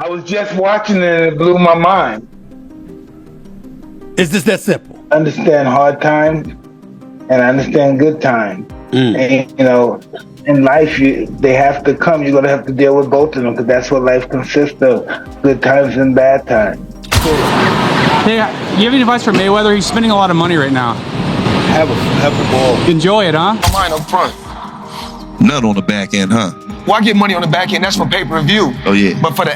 I was just watching it and it blew my mind. It's just that simple. I understand hard times and I understand good times. And, you know, in life, they have to come. You're going to have to deal with both of them because that's what life consists of, good times and bad times. Hey, you have any advice for Mayweather? He's spending a lot of money right now. Have a ball. Enjoy it, huh? Mine up front. None on the back end, huh? Well, I get money on the back end. That's for pay-per-view. Oh, yeah. But for the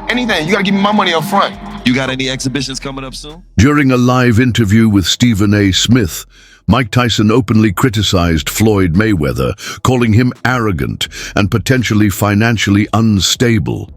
anything, you got to give me my money up front. You got any exhibitions coming up soon? During a live interview with Stephen A. Smith, Mike Tyson openly criticized Floyd Mayweather, calling him arrogant and potentially financially unstable.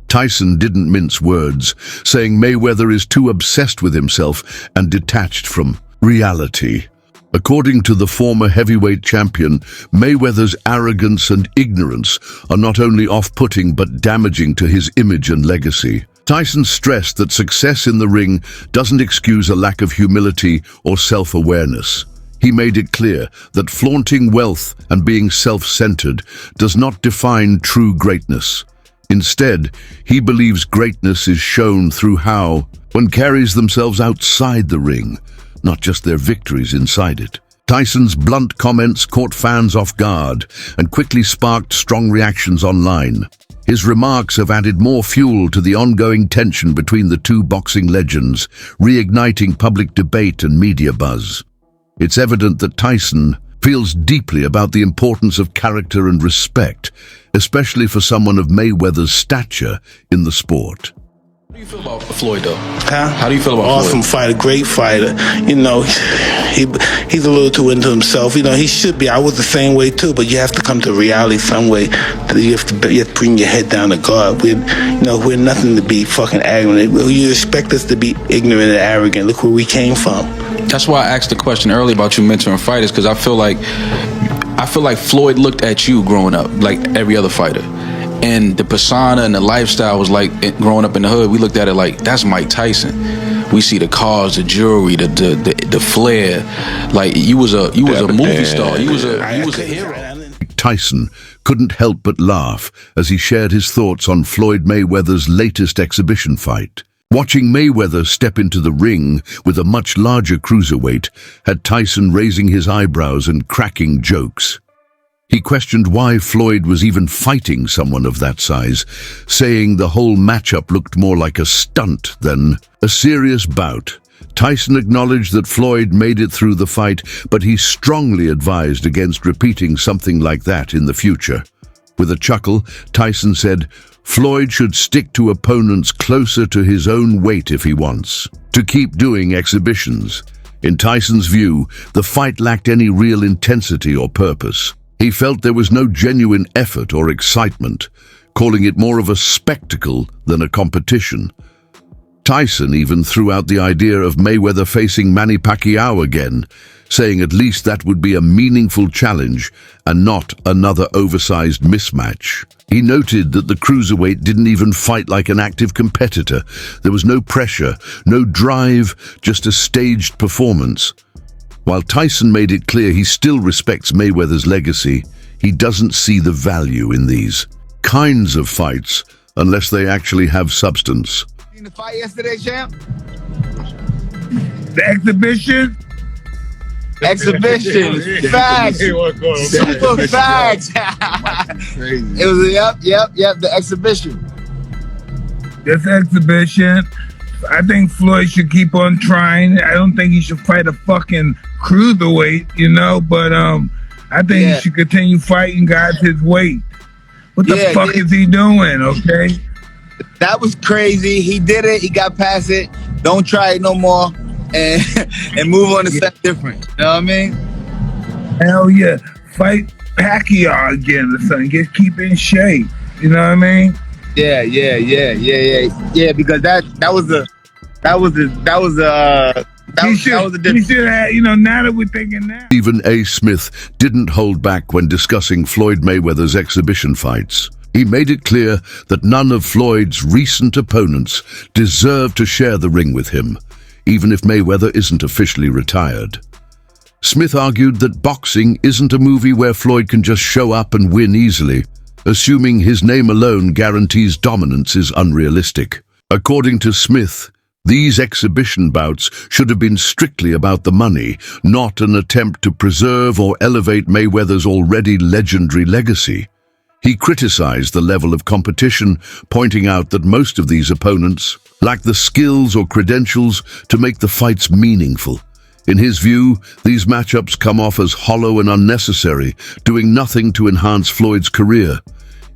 Tyson didn't mince words, saying Mayweather is too obsessed with himself and detached from reality. According to the former heavyweight champion, Mayweather's arrogance and ignorance are not only off-putting but damaging to his image and legacy. Tyson stressed that success in the ring doesn't excuse a lack of humility or self-awareness. He made it clear that flaunting wealth and being self-centered does not define true greatness. Instead, he believes greatness is shown through how one carries themselves outside the ring, not just their victories inside it. Tyson's blunt comments caught fans off guard and quickly sparked strong reactions online. His remarks have added more fuel to the ongoing tension between the two boxing legends, reigniting public debate and media buzz. It's evident that Tyson feels deeply about the importance of character and respect, especially for someone of Mayweather's stature in the sport. How do you feel about Floyd, though? Huh? How do you feel about Awesome Floyd? fighter, great fighter. You know, he's a little too into himself. You know, he should be. I was the same way too, but you have to come to reality some way. You have to bring your head down to God. We're nothing to be fucking arrogant. You expect us to be ignorant and arrogant. Look where we came from. That's why I asked the question earlier about you mentoring fighters, because I feel like Floyd looked at you growing up like every other fighter. And the persona and the lifestyle was like, growing up in the hood, we looked at it like, that's Mike Tyson. We see the cars, the jewelry, the flair. Like you was a movie star. You was a hero. Tyson couldn't help but laugh as he shared his thoughts on Floyd Mayweather's latest exhibition fight. Watching Mayweather step into the ring with a much larger cruiserweight had Tyson raising his eyebrows and cracking jokes. He questioned why Floyd was even fighting someone of that size, saying the whole matchup looked more like a stunt than a serious bout. Tyson acknowledged that Floyd made it through the fight, but he strongly advised against repeating something like that in the future. With a chuckle, Tyson said, Floyd should stick to opponents closer to his own weight if he wants to keep doing exhibitions. In Tyson's view, the fight lacked any real intensity or purpose. He felt there was no genuine effort or excitement, calling it more of a spectacle than a competition. Tyson even threw out the idea of Mayweather facing Manny Pacquiao again, saying at least that would be a meaningful challenge and not another oversized mismatch. He noted that the cruiserweight didn't even fight like an active competitor. There was no pressure, no drive, just a staged performance. While Tyson made it clear he still respects Mayweather's legacy, he doesn't see the value in these kinds of fights unless they actually have substance. Seen the fight yesterday, champ? The exhibition? Exhibition. Facts. Super facts. It was, yep, the exhibition. This exhibition, I think Floyd should keep on trying. I don't think he should fight a fucking cruiserweight, you know, but I think he should continue fighting guys his weight. What the fuck is he doing, okay? That was crazy. He did it. He got past it. Don't try it no more. And move on to something different. You know what I mean? Hell yeah. Fight Pacquiao again or something. Just keep in shape. You know what I mean? Yeah. Because that was a He should have, you know, now that we're thinking that. Stephen A. Smith didn't hold back when discussing Floyd Mayweather's exhibition fights. He made it clear that none of Floyd's recent opponents deserve to share the ring with him, even if Mayweather isn't officially retired. Smith argued that boxing isn't a movie where Floyd can just show up and win easily. Assuming his name alone guarantees dominance is unrealistic. According to Smith, these exhibition bouts should have been strictly about the money, not an attempt to preserve or elevate Mayweather's already legendary legacy. He criticized the level of competition, pointing out that most of these opponents lack the skills or credentials to make the fights meaningful. In his view, these matchups come off as hollow and unnecessary, doing nothing to enhance Floyd's career.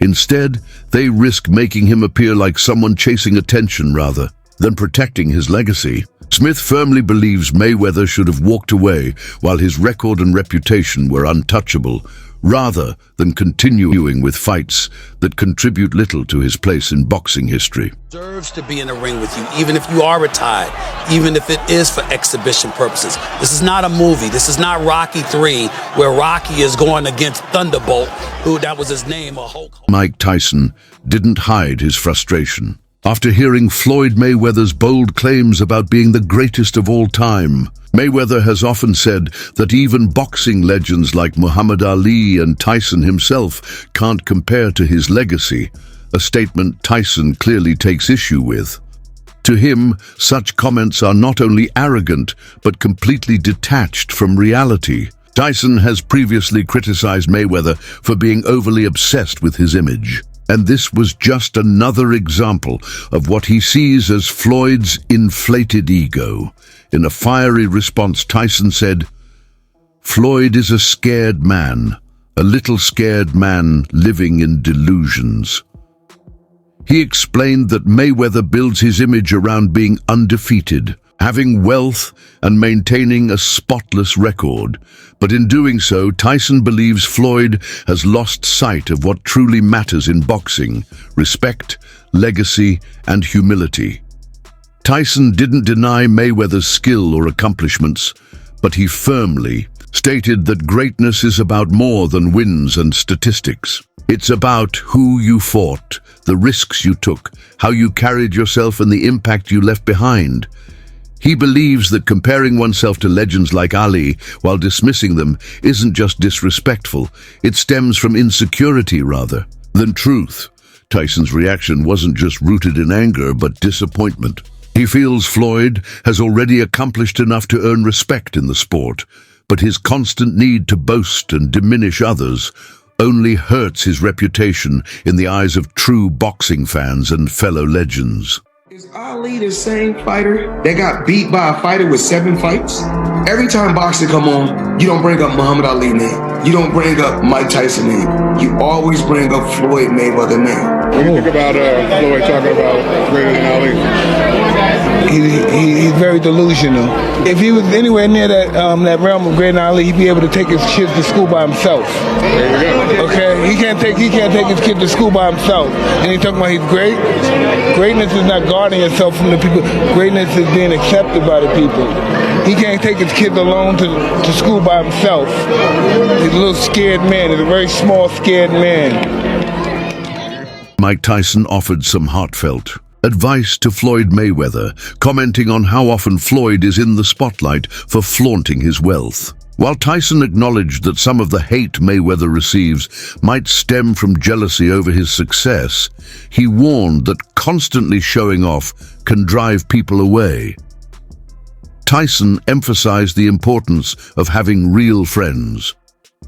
Instead, they risk making him appear like someone chasing attention rather than protecting his legacy. Smith firmly believes Mayweather should have walked away while his record and reputation were untouchable, rather than continuing with fights that contribute little to his place in boxing history. Deserves to be in the ring with you, even if you are retired, even if it is for exhibition purposes. This is not a movie. This is not Rocky III, where Rocky is going against Thunderbolt, who that was his name, or Hulk. Mike Tyson didn't hide his frustration. After hearing Floyd Mayweather's bold claims about being the greatest of all time, Mayweather has often said that even boxing legends like Muhammad Ali and Tyson himself can't compare to his legacy, a statement Tyson clearly takes issue with. To him, such comments are not only arrogant, but completely detached from reality. Tyson has previously criticized Mayweather for being overly obsessed with his image. And this was just another example of what he sees as Floyd's inflated ego. In a fiery response, Tyson said, "Floyd is a scared man, a little scared man living in delusions." He explained that Mayweather builds his image around being undefeated, having wealth and maintaining a spotless record. But in doing so, Tyson believes Floyd has lost sight of what truly matters in boxing: respect, legacy, and humility. Tyson didn't deny Mayweather's skill or accomplishments, but he firmly stated that greatness is about more than wins and statistics. It's about who you fought, the risks you took, how you carried yourself, and the impact you left behind. He believes that comparing oneself to legends like Ali while dismissing them isn't just disrespectful, it stems from insecurity rather than truth. Tyson's reaction wasn't just rooted in anger, but disappointment. He feels Floyd has already accomplished enough to earn respect in the sport, but his constant need to boast and diminish others only hurts his reputation in the eyes of true boxing fans and fellow legends. Is Ali the same fighter that got beat by a fighter with 7 fights? Every time boxing come on, you don't bring up Muhammad Ali name. You don't bring up Mike Tyson name. You always bring up Floyd Mayweather name. What do you think about Floyd talking about greater than Ali? He's very delusional. If he was anywhere near that realm of great Ali, he'd be able to take his kids to school by himself. There you go. Okay, he can't take his kid to school by himself. And he talking about he's great. Greatness is not guarding yourself from the people. Greatness is being accepted by the people. He can't take his kids alone to school by himself. He's a little scared man. He's a very small, scared man. Mike Tyson offered some heartfelt advice to Floyd Mayweather, commenting on how often Floyd is in the spotlight for flaunting his wealth. While Tyson acknowledged that some of the hate Mayweather receives might stem from jealousy over his success, he warned that constantly showing off can drive people away. Tyson emphasized the importance of having real friends,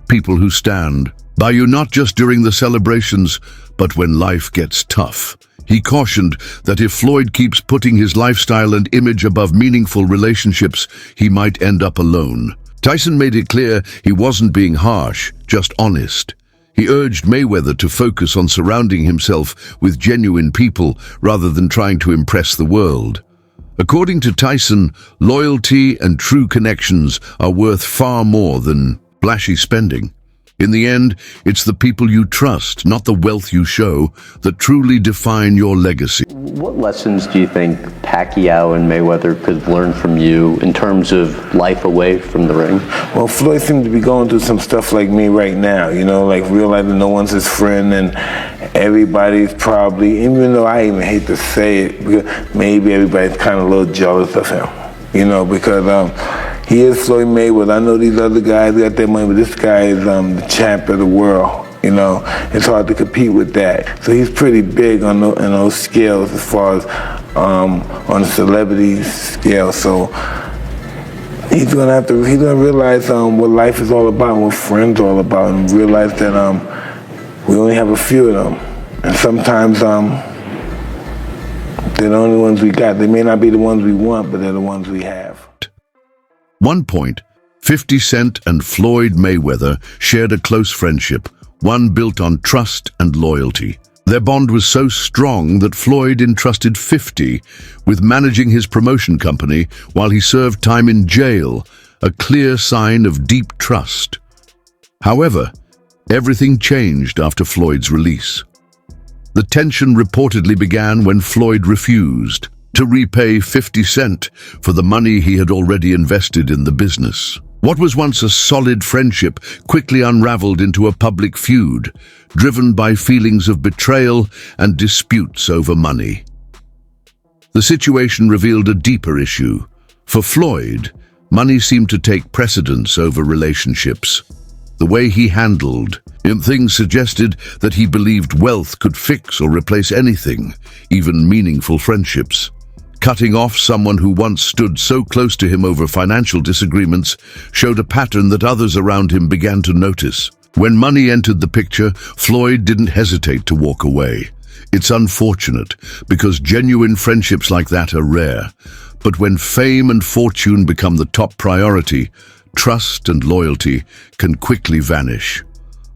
people who stand by you not just during the celebrations, but when life gets tough. He cautioned that if Floyd keeps putting his lifestyle and image above meaningful relationships, he might end up alone. Tyson made it clear he wasn't being harsh, just honest. He urged Mayweather to focus on surrounding himself with genuine people rather than trying to impress the world. According to Tyson, loyalty and true connections are worth far more than flashy spending. In the end, it's the people you trust, not the wealth you show, that truly define your legacy. What lessons do you think Pacquiao and Mayweather could learn from you in terms of life away from the ring? Well, Floyd seemed to be going through some stuff like me right now, like realizing no one's his friend and everybody's probably, even though I even hate to say it, because maybe everybody's kind of a little jealous of him, because he is Floyd Mayweather. I know these other guys got their money, but this guy is the champ of the world. You know, it's hard to compete with that. So he's pretty big on those scales as far as on the celebrity scale. So he's gonna realize what life is all about, what friends are all about, and realize that we only have a few of them, and sometimes they're the only ones we got. They may not be the ones we want, but they're the ones we have. 1 point, 50 Cent and Floyd Mayweather shared a close friendship, one built on trust and loyalty. Their bond was so strong that Floyd entrusted 50 with managing his promotion company while he served time in jail, a clear sign of deep trust. However, everything changed after Floyd's release. The tension reportedly began when Floyd refused to repay 50 Cent for the money he had already invested in the business. What was once a solid friendship quickly unraveled into a public feud, driven by feelings of betrayal and disputes over money. The situation revealed a deeper issue. For Floyd, money seemed to take precedence over relationships. The way he handled things suggested that he believed wealth could fix or replace anything, even meaningful friendships. Cutting off someone who once stood so close to him over financial disagreements showed a pattern that others around him began to notice. When money entered the picture, Floyd didn't hesitate to walk away. It's unfortunate, because genuine friendships like that are rare. But when fame and fortune become the top priority, trust and loyalty can quickly vanish.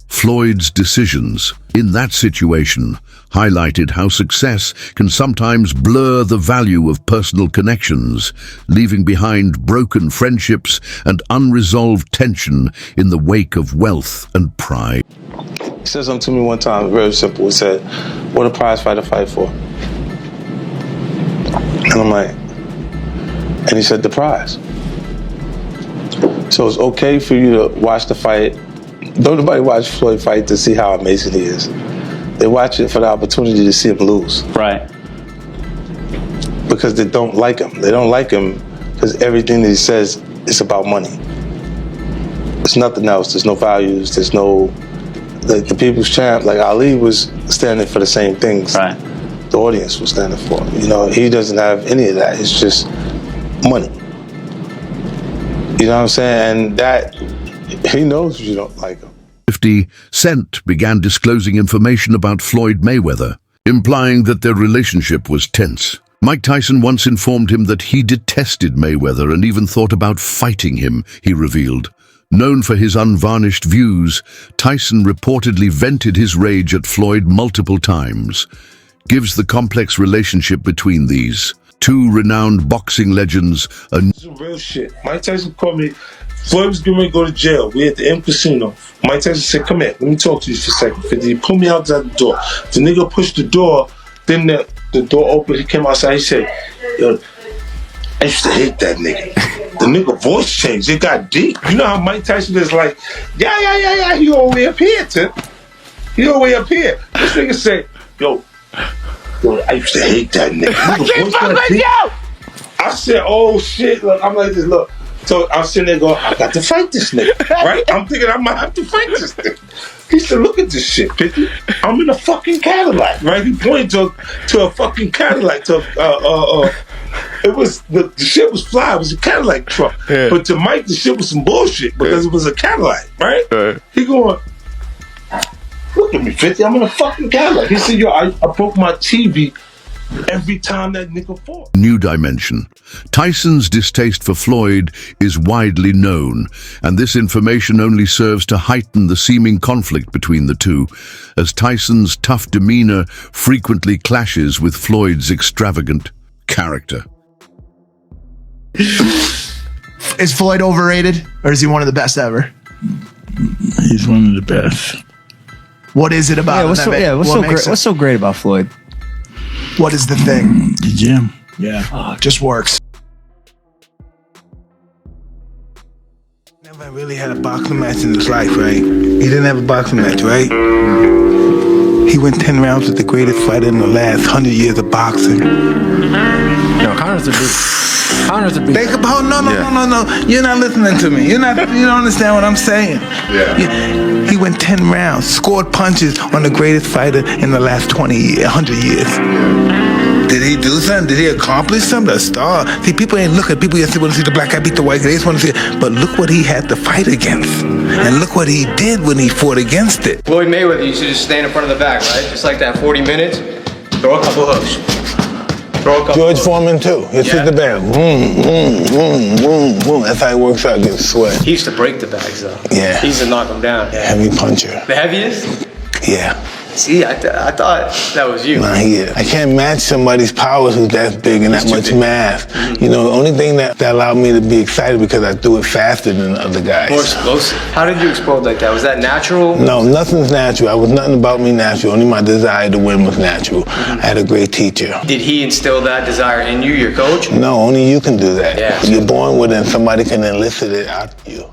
Floyd's decisions in that situation highlighted how success can sometimes blur the value of personal connections, leaving behind broken friendships and unresolved tension in the wake of wealth and pride. He said something to me one time, very simple. He said, "What a prize fighter fight for?" And I'm like, and he said, "The prize." So it's okay for you to watch the fight. Don't nobody watch Floyd fight to see how amazing he is. They watch it for the opportunity to see him lose. Right. Because they don't like him. They don't like him because everything that he says is about money. There's nothing else. There's no values. There's no, like the people's champ, like Ali was standing for the same things. Right. The audience was standing for. You know, he doesn't have any of that. It's just money. You know what I'm saying? And that, he knows you don't like him. 50 Cent began disclosing information about Floyd Mayweather, implying that their relationship was tense. Mike Tyson once informed him that he detested Mayweather and even thought about fighting him, he revealed. Known for his unvarnished views, Tyson reportedly vented his rage at Floyd multiple times. Gives the complex relationship between these two renowned boxing legends a... This is real shit. Mike Tyson called me. Floyd was getting ready to go to jail. We at the M Casino. Mike Tyson said, "Come here, let me talk to you for a second." 50. He pulled me outside the door. The nigga pushed the door, then the door opened, he came outside, he said, "Yo, I used to hate that nigga." The nigga voice changed, it got deep. You know how Mike Tyson is like, yeah, he all the way up here, Tim. He all the way up here. This nigga said, yo, I used to hate that nigga. I can't fuck with you! I said, oh shit, look, I'm like this, look. So I'm sitting there going, I got to fight this nigga, right? I'm thinking I might have to fight this nigga. He said, look at this shit, 50. I'm in a fucking Cadillac, right? He pointed to a fucking Cadillac. It was, the shit was fly, it was a Cadillac truck. Yeah. But to Mike, the shit was some bullshit because it was a Cadillac, right? He going, look at me, 50, I'm in a fucking Cadillac. He said, yo, I broke my TV every time that nigga fought. New dimension. Tyson's distaste for Floyd is widely known, and this information only serves to heighten the seeming conflict between the two, as Tyson's tough demeanor frequently clashes with Floyd's extravagant character. Is Floyd overrated, or is he one of the best ever? He's one of the best. What is it about him? What's so great about Floyd? What is the thing? The gym. Yeah, just works. Never really had a boxing match in his life, right? He didn't have a boxing match, right? He went 10 rounds with the greatest fighter in the last 100 years of boxing. No, Connor's a beast. Connor's a beast. Think about no. You're not listening to me. You don't understand what I'm saying. Yeah. He went 10 rounds, scored punches on the greatest fighter in the last 100 years. Did he do something? Did he accomplish something? A star. See, people ain't looking. People just want to see the black guy beat the white guy. They just want to see it. But look what he had to fight against. And look what he did when he fought against it. Floyd Mayweather used to just stand in front of the back, right? Just like that, 40 minutes, throw a couple hooks. George Foreman too. He'll sit the bag. Boom. That's how he works out, gets sweat. He used to break the bags though. Yeah. He used to knock them down. Heavy puncher. The heaviest? Yeah. See, I thought that was you. Nah, he is. I can't match somebody's powers who's that big and that much mass. Mm-hmm. You know, the only thing that allowed me to be excited because I threw it faster than the other guys. More explosive. How did you explode like that? Was that natural? No, nothing's natural. I was nothing about me natural. Only my desire to win was natural. I had a great teacher. Did he instill that desire in you, your coach? No, only you can do that. Yeah. You're born with it and somebody can elicit it out of you.